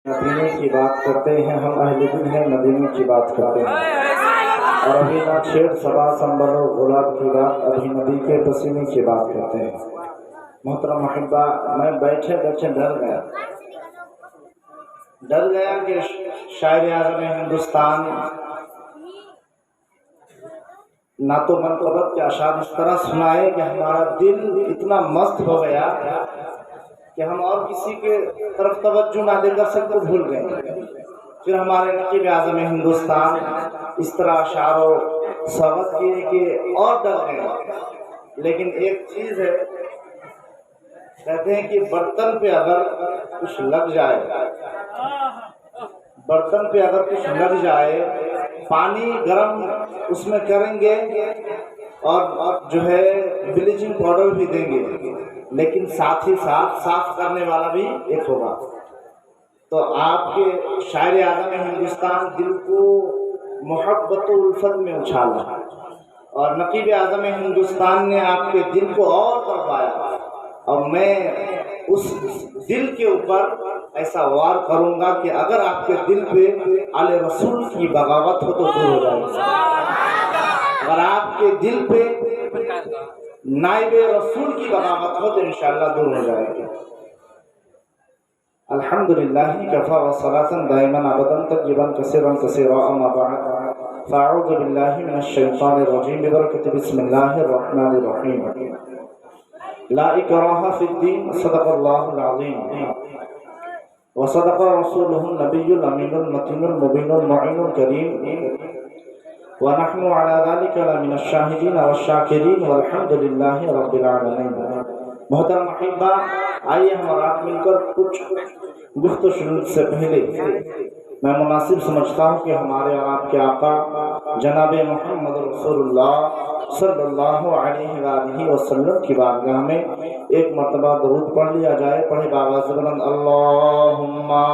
मदीने की बात करते हैं, हम अहले दिल हैं, मदीने की बात करते हैं। और अभी ना छेड़ सबा संबलो गुलाब की बात, अभी नबी के पसीने की बात करते हैं। मोहतरम अहिब्बा, मैं बैठे बैठे डर गया कि शायर आज़म हिंदुस्तान ना तो मनक़बत के अशार इस तरह सुनाए कि हमारा दिल इतना मस्त हो गया कि हम और किसी के तरफ तवज्जो ना देकर सबको भूल गए। फिर हमारे नकीब आज़म हिंदुस्तान इस तरह अशारो स्वागत किए कि और डर गए। लेकिन एक चीज़ है, कहते हैं कि बर्तन पे अगर कुछ लग जाए, बर्तन पे अगर कुछ लग जाए, पानी गर्म उसमें करेंगे और जो है ब्लीचिंग पाउडर भी देंगे, लेकिन साथ ही साथ साफ करने वाला भी एक होगा। तो आपके शायर आज़म हिंदुस्तान दिल को मोहब्बत व उल्फत में उछाला और नकीब आज़म हिंदुस्तान ने आपके दिल को और तड़पाया। और मैं उस दिल के ऊपर ऐसा वार करूंगा कि अगर आपके दिल पे आले रसूल की बगावत हो तो दूर हो जाएगी। अगर आपके दिल पे नाइबे रसूल की बगावत हो तो इंशाअल्लाह दूर हो जाएगी। अल्हम्दुलिल्लाह कफ़ा व सलातन दाइमन अबदन तक़रीबन कसीरन कसीरा अम्मा बअद फ़अऊज़ु बिल्लाहि मिनश शैतानिर रजीम बिबरकति बिस्मिल्लाहिर रहमानिर रहीम। ला इकराहा फिद्दीन, सदक़ल्लाहुल अज़ीम व सदक़ रसूलुहुन नबियुल अमीनुल मतीनुल मुबीनुल मुइनुल करीम व नहनु अला ज़ालिका लमिनश शाहिदीन व शाकिरीन वल्हम्दुलिल्लाहि रब्बिल आलमीन। मोहतरम अहिब्बा, आइए हम रात मिलकर कुछ गुफ्त शुरू से पहले मैं मुनासिब समझता हूँ कि हमारे और आपके आका जनाब मोहम्मद रसूलुल्लाह सल्लल्लाहु अलैहि वसल्लम की बारगाह में एक मर्तबा दरूद पढ़ लिया जाए। पढ़े बाबा ज़बरन अल्लाहुम्मा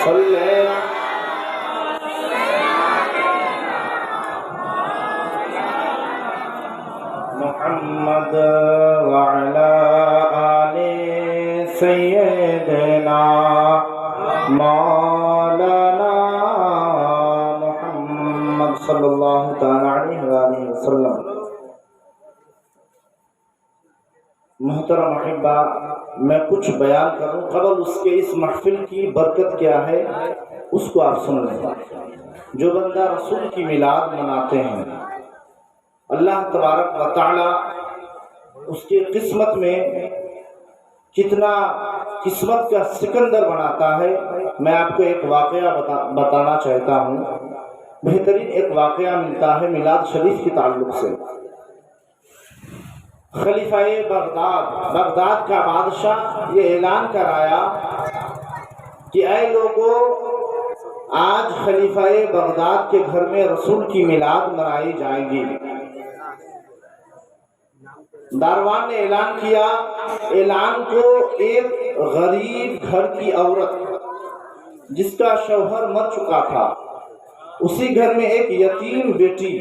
सल्ले मुहम्मद व अला आले सय्यदना मौलाना मुहम्मद सल्लल्लाहु तआला अलैहि वसल्लम। मोहतरम अहिब्बा, मैं कुछ बयान करूं, कबल उसके इस महफिल की बरकत क्या है उसको आप सुन लें। जो बंदा रसूल की मिलाद मनाते हैं, अल्लाह तबारक व तआला उसकी किस्मत में कितना किस्मत का सिकंदर बनाता है। मैं आपको एक वाक़या बताना चाहता हूँ। बेहतरीन एक वाक़या मिलता है मिलाद शरीफ के ताल्लुक़ से। खलीफाए बगदाद का बादशाह ये ऐलान कराया कि ऐ लोगों, आज खलीफाए बगदाद के घर में रसूल की मिलाद मनाई जाएगी। दारवान ने ऐलान किया। ऐलान को एक गरीब घर की औरत जिसका शौहर मर चुका था, उसी घर में एक यतीम बेटी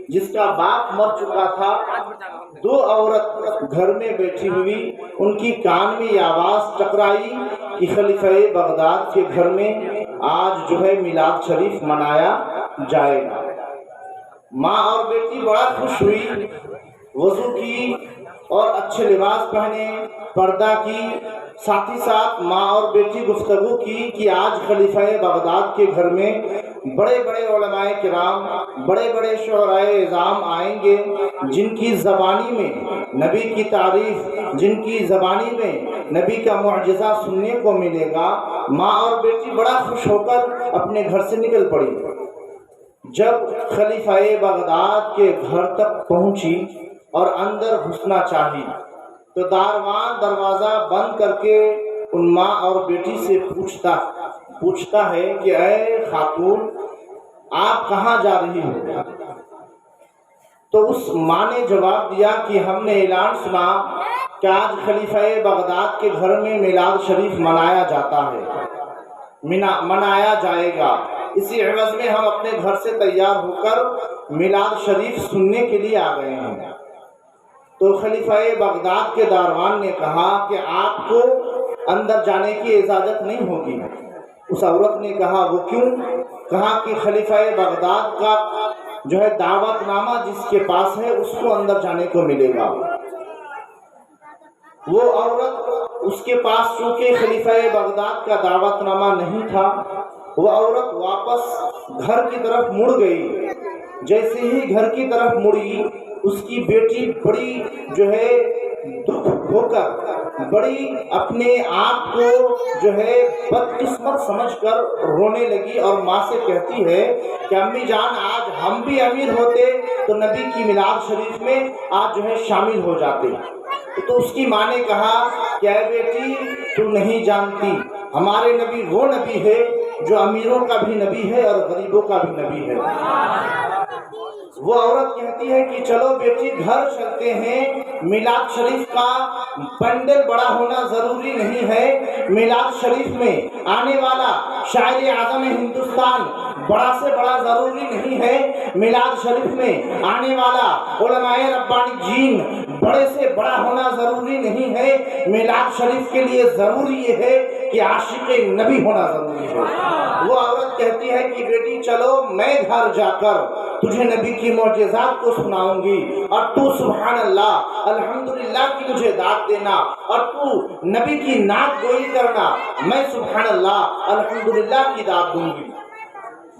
जिसका बाप मर चुका था, दो औरत घर में बैठी हुई, उनकी कान में ये आवाज टकराई कि खलीफे बगदाद के घर में आज जो है मिलाद शरीफ मनाया जाएगा। माँ और बेटी बड़ा खुश हुई, वजू की और अच्छे लिबास पहने, पर्दा की, साथ ही साथ माँ और बेटी गुफ्तगू की कि आज खलीफा बगदाद के घर में बड़े बड़े उलमाए किराम, बड़े बड़े शुअराए इज़ाम आएंगे, जिनकी ज़बानी में नबी की तारीफ, जिनकी ज़बानी में नबी का मुअजिज़ा सुनने को मिलेगा। माँ और बेटी बड़ा खुश होकर अपने घर से निकल पड़ी। जब खलीफाए बगदाद के घर तक पहुंची और अंदर घुसना चाही तो दारवान दरवाज़ा बंद करके उन माँ और बेटी से पूछता है कि ऐ खातून, आप कहाँ जा रही हो? तो उस माँ ने जवाब दिया कि हमने ऐलान सुना कि आज खलीफाए बगदाद के घर में मिलाद शरीफ मनाया जाता है, मनाया जाएगा। इसी एवज में हम अपने घर से तैयार होकर मिलाद शरीफ सुनने के लिए आ गए हैं। तो खलीफाए बगदाद के दारवान ने कहा कि आपको अंदर जाने की इजाज़त नहीं होगी, उस औरत ने कहा वो क्यों? कहा कि खलीफा बगदाद का जो है दावतनामा जिसके पास है उसको अंदर जाने को मिलेगा। वो औरत, उसके पास चूंकि खलीफा बगदाद का दावतनामा नहीं था, वो औरत वापस घर की तरफ मुड़ गई। जैसे ही घर की तरफ मुड़ी, उसकी बेटी बड़ी जो है दुख होकर, बड़ी अपने आप को जो है बदकिस्मत समझकर रोने लगी और माँ से कहती है कि अम्मी जान, आज हम भी अमीर होते तो नबी की मिलाद शरीफ में आज जो है शामिल हो जाते। तो उसकी माँ ने कहा कि ऐ बेटी, तू नहीं जानती, हमारे नबी वो नबी है जो अमीरों का भी नबी है और गरीबों का भी नबी है। वो औरत कहती है कि चलो बेटी घर चलते हैं, मिलाद शरीफ का पंडल बड़ा होना जरूरी नहीं है, मिलाद शरीफ में आने वाला शायर आजम हिंदुस्तान बड़ा से बड़ा जरूरी नहीं है, मिलाद शरीफ में आने वाला उलमाए रब्बानी जीन बड़े से बड़ा होना जरूरी नहीं है, मिलाद शरीफ के लिए जरूरी ये है कि आशिक नबी होना जरूरी है। वो औरत कहती है कि बेटी चलो, मैं घर जाकर तुझे नबी की मौजज़ात को सुनाऊंगी और तू सुभान अल्लाह अल्हम्दुलिल्लाह की मुझे दाद देना और तू नबी की नात गोई करना, मैं सुभान अल्लाह अल्हम्दुलिल्लाह की दाद दूंगी।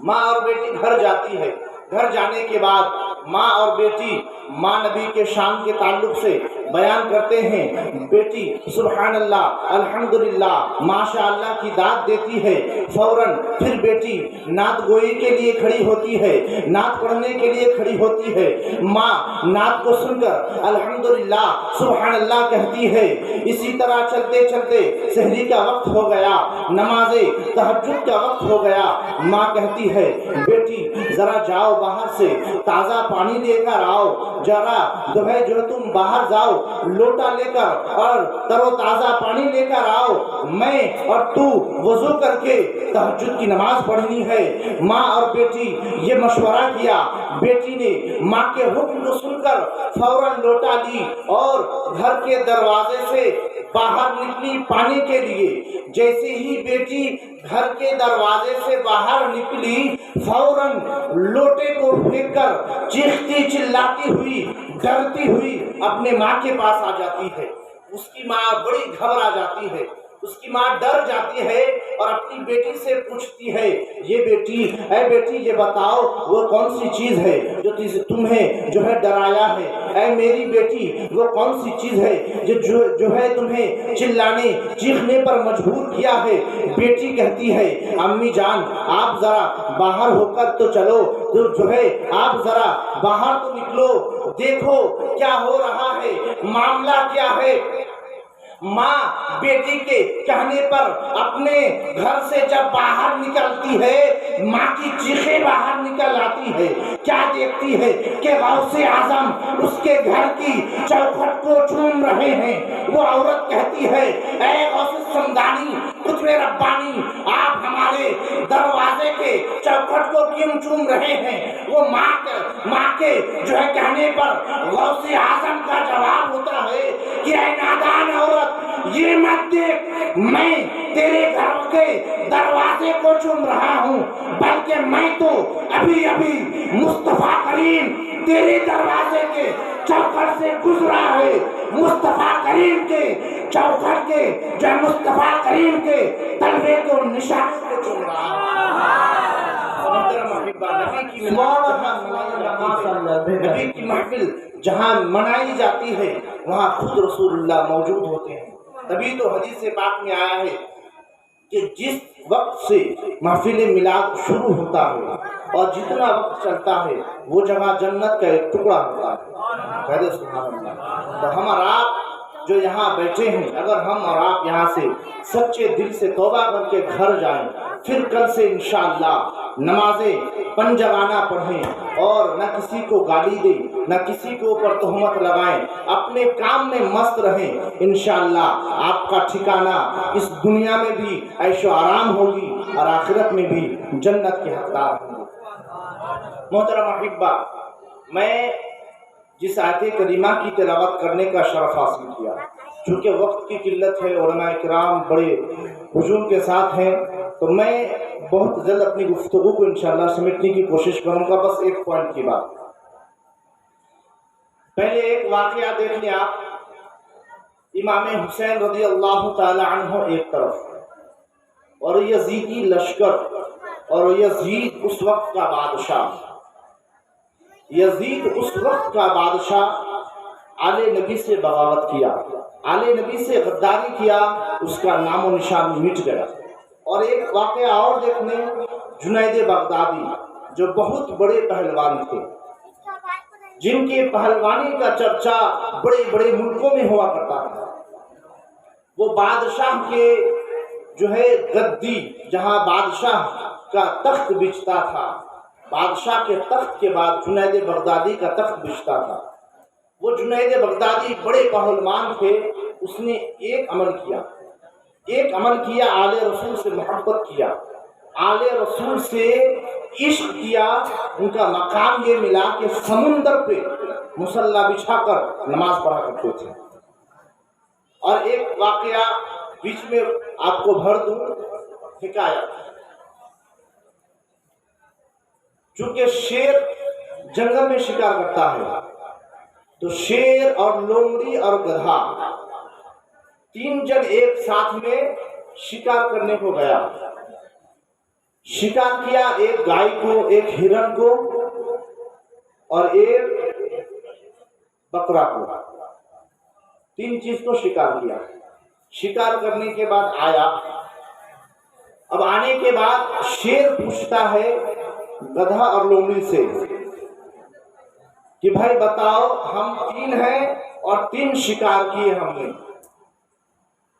माँ और बेटी घर जाती है। घर जाने के बाद माँ और बेटी, माँ नबी के शान के ताल्लुक से बयान करते हैं, बेटी सुभान अल्लाह अल्हम्दुलिल्लाह माशाअल्लाह की दाद देती है। फौरन फिर बेटी नात गोई के लिए खड़ी होती है, नात पढ़ने के लिए खड़ी होती है। माँ नात को सुनकर अल्हम्दुलिल्लाह सुभान अल्लाह कहती है। इसी तरह चलते चलते सहरी का वक्त हो गया, नमाज़े तहज्जुद का वक्त हो गया। माँ कहती है, बेटी जरा जाओ बाहर से ताज़ा पानी लेकर आओ, जरा जो है जो तुम बाहर जाओ लोटा लेकर और तरोताज़ा पानी लेकर आओ, मैं और तू वजू करके तहज्जुद की नमाज पढ़नी है। माँ और बेटी ये मशवरा किया। बेटी ने माँ के हुक्म को सुनकर फौरन लोटा ली और घर के दरवाजे से बाहर निकली पानी के लिए। जैसे ही बेटी घर के दरवाजे से बाहर निकली, फौरन लोटे को फेंककर चीखती चिल्लाती हुई, डरती हुई अपने माँ के पास आ जाती है। उसकी माँ बड़ी घबरा जाती है, उसकी माँ डर जाती है और अपनी बेटी से पूछती है, ये बेटी, ऐ बेटी ये बताओ वो कौन सी चीज़ है जो तुम्हें जो है डराया है? ऐ मेरी बेटी वो कौन सी चीज़ है जो है तुम्हें चिल्लाने चीखने पर मजबूर किया है? बेटी कहती है, अम्मी जान आप ज़रा बाहर होकर तो चलो, तो जो है आप ज़रा बाहर तो निकलो, देखो क्या हो रहा है, मामला क्या है। माँ बेटी के कहने पर अपने घर से जब बाहर निकलती है, माँ की चीखें बाहर निकल आती है। क्या देखती है कि गौसे आजम उसके घर की चौखट को चूम रहे हैं। वो औरत कहती है, ऐ गौसे समदानी कुतबे रब्बानी, आप हमारे दरवाजे के चौखट को क्यों चूम रहे हैं? वो माँ के जो है कहने पर गौसे आजम का जवाब होता है कि ऐ नादान औरत, ये मत देख, मैं तेरे घर के दरवाजे को चूम रहा हूँ, बल्कि मैं तो अभी अभी मुस्तफा करीम तेरे दरवाजे के चौखट से गुजरा है। मुस्तफा करीम के चौखट के जो मुस्तफा करीम के तलवे को निशान को चूम रहा हूँ। नबी की महफिल जहाँ मनाई जाती है वहाँ खुद रसूलुल्लाह मौजूद होते हैं। तभी तो हदीस पाक में आया है कि जिस वक्त से महफिल मिलाद शुरू होता है और जितना वक्त चलता है वो जगह जन्नत का एक टुकड़ा होता है। कहते सुभान अल्लाह। तो हम और आप जो यहाँ बैठे हैं, अगर हम और आप यहाँ से सच्चे दिल से तौबा करके घर जाएं, फिर कल से इंशाअल्लाह नमाजें पंजगाना पढ़ें और न किसी को गाली दें, न किसी के ऊपर तोहमत लगाएं, अपने काम में मस्त रहें, इंशाअल्लाह आपका ठिकाना इस दुनिया में भी ऐशो आराम होगी और आखिरत में भी जन्नत के हकदार होंगे। मोहतरम अहिब्बा, मैं जिस आयत करीमा की तिलावत करने का शरफ हासिल किया, चूँकि वक्त की किल्लत है, उलमा इकराम बड़े हुजूम के साथ हैं, تو میں بہت جلد اپنی گفتگو کو انشاءاللہ سمیٹنے کی کوشش کروں گا، بس ایک پوائنٹ کی بات۔ پہلے ایک واقعہ دیکھ لیں آپ، امام حسین رضی اللہ تعالی عنہ ایک طرف اور یزیدی لشکر، اور یزید اس وقت کا بادشاہ، یزید اس وقت کا بادشاہ آل نبی سے بغاوت کیا، آل نبی سے غداری کیا، اس کا نام و نشان مٹ گیا۔ اور ایک واقعہ اور دیکھنے، جنید بغدادی جو بہت بڑے پہلوان تھے، جن کی پہلوانی کا چرچا بڑے بڑے ملکوں میں ہوا کرتا تھا، وہ بادشاہ کے جو ہے گدی، جہاں بادشاہ کا تخت بچھتا تھا، بادشاہ کے تخت کے بعد جنید بغدادی کا تخت بچھتا تھا۔ وہ جنید بغدادی بڑے پہلوان تھے، اس نے ایک عمل کیا، آل رسول سے محبت کیا، آل رسول سے عشق کیا، ان کا مقام یہ ملا کہ سمندر پہ مصلی بچھا کر نماز پڑھا کرتے تھے۔ اور ایک واقعہ بیچ میں آپ کو بھر دوں، حکایت، چونکہ شیر جنگل میں شکار کرتا ہے، تو شیر اور لومڑی اور گدھا تین جن ایک ساتھ میں شکار کرنے کو گیا، شکار کیا ایک گائے کو، ایک ہرن کو اور ایک بکرا کو، تین چیز کو شکار کیا۔ شکار کرنے کے بعد آیا، اب آنے کے بعد شیر پوچھتا ہے گدھا اور لومڑی سے کہ بھائی بتاؤ، ہم تین ہیں اور تین شکار کیے ہم نے،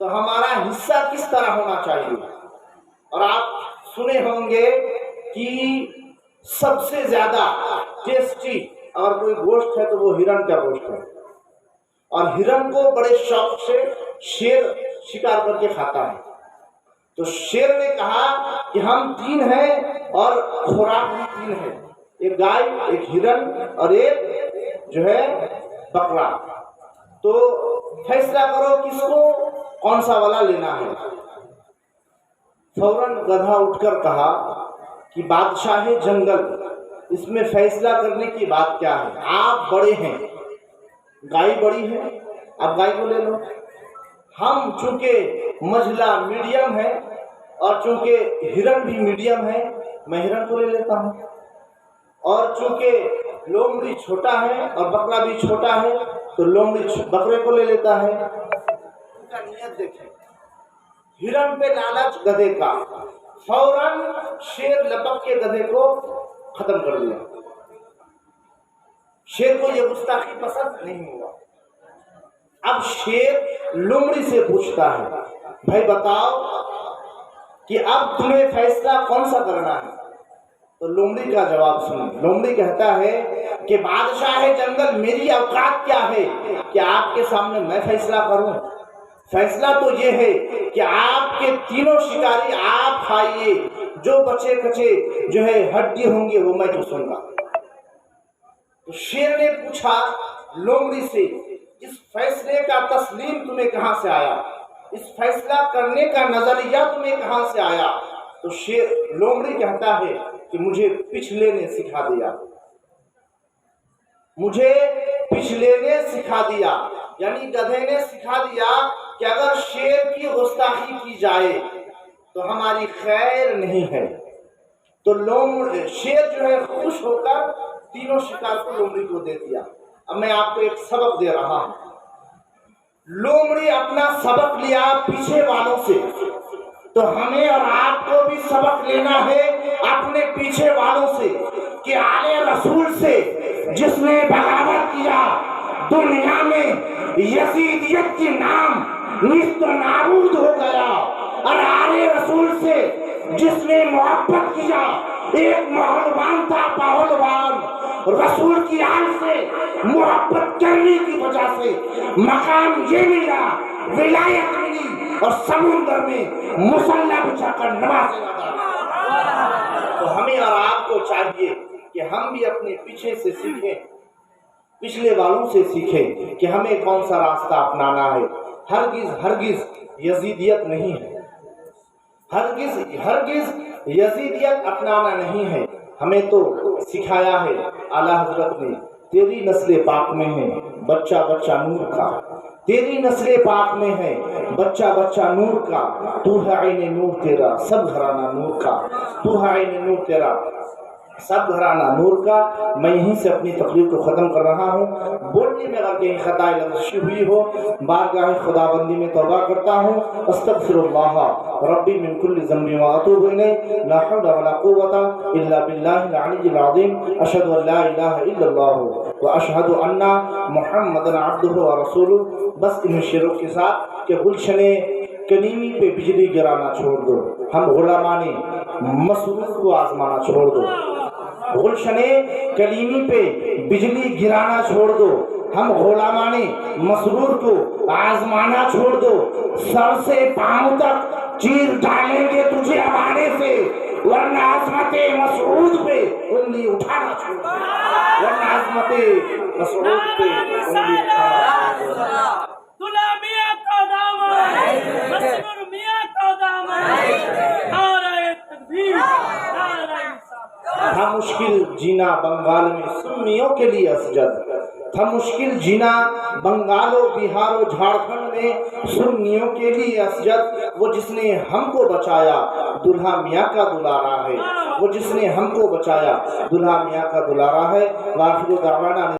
تو ہمارا حصہ کس طرح ہونا چاہیے؟ اور آپ سنے ہوں گے کہ سب سے زیادہ ٹیسٹی اگر کوئی گوشت ہے تو وہ ہرن کا گوشت ہے، اور ہرن کو بڑے شوق سے شیر شکار کر کے کھاتا ہے۔ تو شیر نے کہا کہ ہم تین ہیں اور خوراک بھی تین ہے، ایک گائے، ایک ہرن اور ایک جو ہے بکرا، تو فیصلہ کرو کس کو کون سا والا لینا ہے۔ فوراً گدھا اٹھ کر کہا کہ بادشاہ جنگل، اس میں فیصلہ کرنے کی بات کیا ہے، آپ بڑے ہیں، گائے بڑی ہے، آپ گائے کو لے لو، ہم چونکہ مجلا میڈیم ہے اور چونکہ ہرن بھی میڈیم ہے، میں ہرن کو لے لیتا ہوں، اور چونکہ لومڑی چھوٹا ہے اور بکرا بھی چھوٹا ہے تو لومڑی بکرے کو لے لیتا ہے۔ ان کا نیت دیکھیں، ہرن پہ لالچ گدھے کا، فوراً شیر لپک کے گدھے کو ختم کر دیا۔ شیر کو یہ گستاخی پسند نہیں ہوا۔ اب شیر لومڑی سے پوچھتا ہے بھائی بتاؤ کہ اب تمہیں فیصلہ کون سا کرنا ہے؟ تو لومڑی کا جواب سنیں، لومڑی کہتا ہے کہ بادشاہ جنگل، میری اوقات کیا ہے کہ آپ کے سامنے میں فیصلہ کروں؟ فیصلہ تو یہ ہے کہ آپ کے تینوں شکاری آپ کھائیے، جو بچے کچے جو ہے ہڈی ہوں گے وہ میں چوسوں گا۔ تو شیر نے پوچھا لومڑی سے، اس فیصلے کا تسلیم تمہیں کہاں سے آیا؟ اس فیصلہ کرنے کا نظریہ تمہیں کہاں سے آیا؟ تو شیر لومڑی کہتا ہے کہ مجھے پچھلے نے سکھا دیا، مجھے پچھلے نے سکھا دیا، یعنی گدھے نے سکھا دیا کہ اگر شیر کی گستاخی کی جائے تو ہماری خیر نہیں ہے۔ تو شیر جو ہے خوش ہو کر تینوں شکار کو لومڑی کو دے دیا۔ اب میں آپ کو ایک سبق دے رہا ہوں، لومڑی اپنا سبق لیا پیچھے والوں سے، تو ہمیں اور آپ کو بھی سبق لینا ہے اپنے پیچھے والوں سے کہ آل رسول سے جس نے بغاوت کیا، دنیا میں یزیدیت کی نام نیست و نابود ہو گیا، اور آل رسول سے جس نے محبت کیا، ایک پہلوان تھا، پہلوان رسول کی آل سے محبت کرنے کی وجہ سے مقام یہ ملا، ولایت ملی، اور سمندر میں مصلی بچھا کر نماز ادا کی۔ تو ہمیں اور آپ کو چاہیے کہ ہم بھی اپنے پیچھے سے سیکھیں، پچھلے والوں سے سیکھیں کہ ہمیں کون سا راستہ اپنانا ہے۔ ہرگز یزیدیت نہیں ہے، ہرگز یزیدیت اپنانا نہیں ہے. ہمیں تو سکھایا ہے اعلیٰ حضرت نے، تیری نسل پاک میں ہے بچہ بچہ نور کا، تیری نسل پاک میں ہے بچہ بچہ نور کا، تو ہے عین نور تیرا سب گھرانہ نور کا، تو ہے عین نور تیرا سب گھرانہ نور کا. میں یہیں سے اپنی تقریر کو ختم کر رہا ہوں. بولنے میں اگر کہیں خطا لفظی ہوئی ہو بارگاہ خدا بندی میں توبہ کرتا ہوں. استغفر اللہ ربی من کل ذنب واتوب الیہ، لا حول ولا قوة الا باللہ العلی العظیم. اشہد ان لا الہ الا اللہ واشہد ان محمدا عبدہ ورسولہ. بس ان شعروں کے ساتھ کہ گلشن کلیمی پہ بجلی گرانا چھوڑ دو، ہم غلامان مسرور کو آزمانا چھوڑ دو. گلشن کلیمی پہ بجلی گرانا چھوڑ دو، ہم غلامان مسرور کو آزمانا چھوڑ دو. سر سے پاؤں تک چیر ڈالیں گے تجھے ہمارے سے، ورنہ عظمت مسعود پہ انگلی اٹھانا چھوڑ دو، ورنہ عظمت مسعود پہ انگلی اٹھانا چھوڑ دو. تھا مشکل جینا بنگال میں سنیوں کے لیے اسجد، تھا مشکل جینا بنگال و بہار و جھارکھنڈ میں سنیوں کے لیے اسجد. وہ جس نے ہم کو بچایا دلہا میاں کا دلارا ہے، وہ جس نے ہم کو بچایا دلہا میاں کا دلارا ہے. وآخر دعوانا